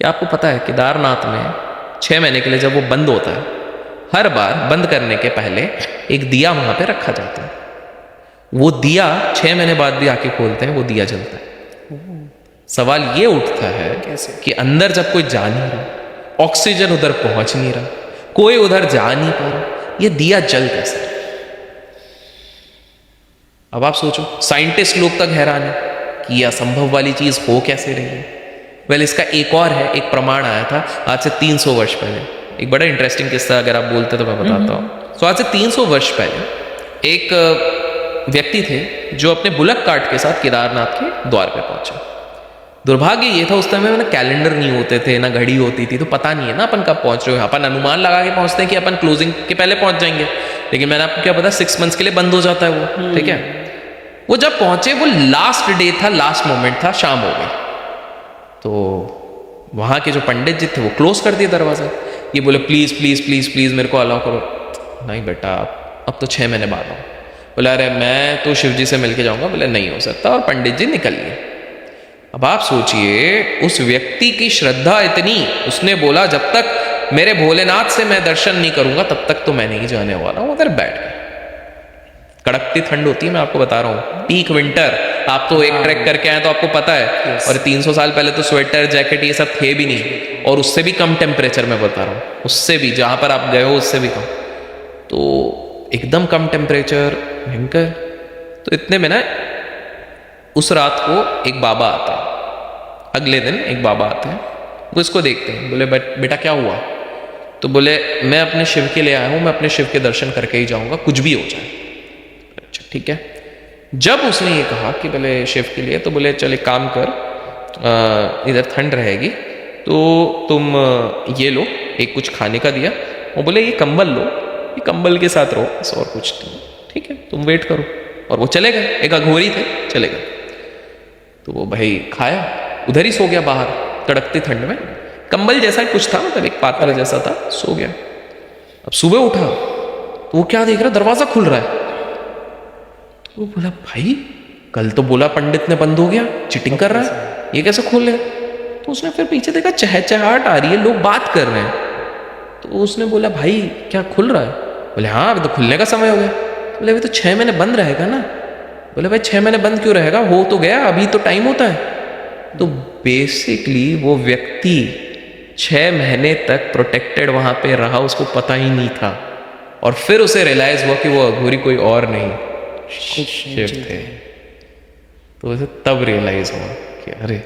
क्या आपको पता है केदारनाथ में 6 महीने के लिए जब वो बंद होता है, हर बार बंद करने के पहले एक दिया वहां पे रखा जाता है। वो दिया 6 महीने बाद भी आके खोलते हैं, वो दिया जलता है। सवाल ये उठता है कैसे? कि अंदर जब कोई जा नहीं रहा, ऑक्सीजन उधर पहुंच नहीं रहा, कोई उधर जा नहीं पा रहा, ये दिया जल कैसे? अब आप सोचो, साइंटिस्ट लोग तक हैरान है कि यह असंभव वाली चीज हो कैसे रही है। वेल, इसका एक और है, एक प्रमाण आया था आज से 300 वर्ष पहले। एक बड़ा इंटरेस्टिंग किस्सा अगर आप बोलते तो मैं बताता हूँ। तो आज से 300 वर्ष पहले एक व्यक्ति थे जो अपने बुलक कार्ट के साथ केदारनाथ के द्वार पे पहुंचे। दुर्भाग्य ये था उस समय में ना कैलेंडर नहीं होते थे, ना घड़ी होती थी, तो पता नहीं है ना अपन कब पहुंच रहे हो। अपन अनुमान लगा के पहुंचते हैं कि अपन क्लोजिंग के पहले पहुंच जाएंगे, लेकिन मैंने आपको क्या पता 6 मंथ्स के लिए बंद हो जाता है वो। ठीक है, वो जब पहुंचे, वो लास्ट डे था, लास्ट मोमेंट था, शाम हो गई। तो वहां के जो पंडित जी थे वो क्लोज कर दिए दरवाजा। ये बोले प्लीज प्लीज प्लीज प्लीज मेरे को अलाउ करो। नहीं बेटा, अब तो 6 महीने बाद आओ। बोले अरे मैं तो शिव जी से मिलके जाऊंगा। बोले नहीं हो सकता, और पंडित जी निकल गए। अब आप सोचिए, उस व्यक्ति की श्रद्धा इतनी, उसने बोला जब तक मेरे भोलेनाथ से मैं दर्शन नहीं करूंगा तब तक तो मैं नहीं जाने वाला हूं। उधर बैठ गए। कड़कती ठंड होती है, मैं आपको बता रहा हूँ, पीक विंटर। आप तो एक ट्रैक करके आए तो आपको पता है। और 300 साल पहले तो स्वेटर जैकेट ये सब थे भी नहीं, और उससे भी कम टेम्परेचर में बता रहा हूँ, उससे भी, जहां पर आप गए हो उससे भी कम। तो एकदम कम टेम्परेचर, भयंकर। तो इतने में ना उस रात को एक बाबा आता है, अगले दिन एक बाबा आते हैं, वो इसको देखते हैं। बोले बेटा क्या हुआ? तो बोले मैं अपने शिव के लिए आया हूँ, मैं अपने शिव के दर्शन करके ही जाऊंगा, कुछ भी हो जाए। अच्छा ठीक है। जब उसने ये कहा कि बोले शिव के लिए, तो बोले चल एक काम कर, इधर ठंड रहेगी तो तुम ये लो, एक कुछ खाने का दिया। वो बोले ये कंबल लो, ये कंबल के साथ रहो, बस और कुछ नहीं। ठीक है, तुम वेट करो। और वो चले गए, एक अघोरी थे, चले गए। तो वो भाई खाया, उधर ही सो गया बाहर कड़कती ठंड में। कंबल जैसा कुछ था, मतलब एक पात्र जैसा था, सो गया। अब सुबह उठा तो वो क्या देख रहा, दरवाजा खुल रहा है। तो वो बोला भाई कल तो बोला पंडित ने बंद हो गया, चीटिंग कर रहा है, ये कैसे खोल ले? तो उसने फिर पीछे देखा, चहचहाहट आ रही है, लोग बात कर रहे हैं। तो उसने बोला भाई क्या खुल रहा है? बोले हाँ अभी तो खुलने का समय हो गया। बोले अभी तो 6 महीने बंद रहेगा ना। बोले भाई 6 महीने बंद क्यों रहेगा, हो तो गया, अभी तो टाइम होता है। तो बेसिकली वो व्यक्ति 6 महीने तक प्रोटेक्टेड वहां पे रहा, उसको पता ही नहीं था। और फिर उसे रियलाइज हुआ कि वो अघोरी कोई और नहीं, शिव थे। तो उसे तब रियलाइज हुआ कि अरे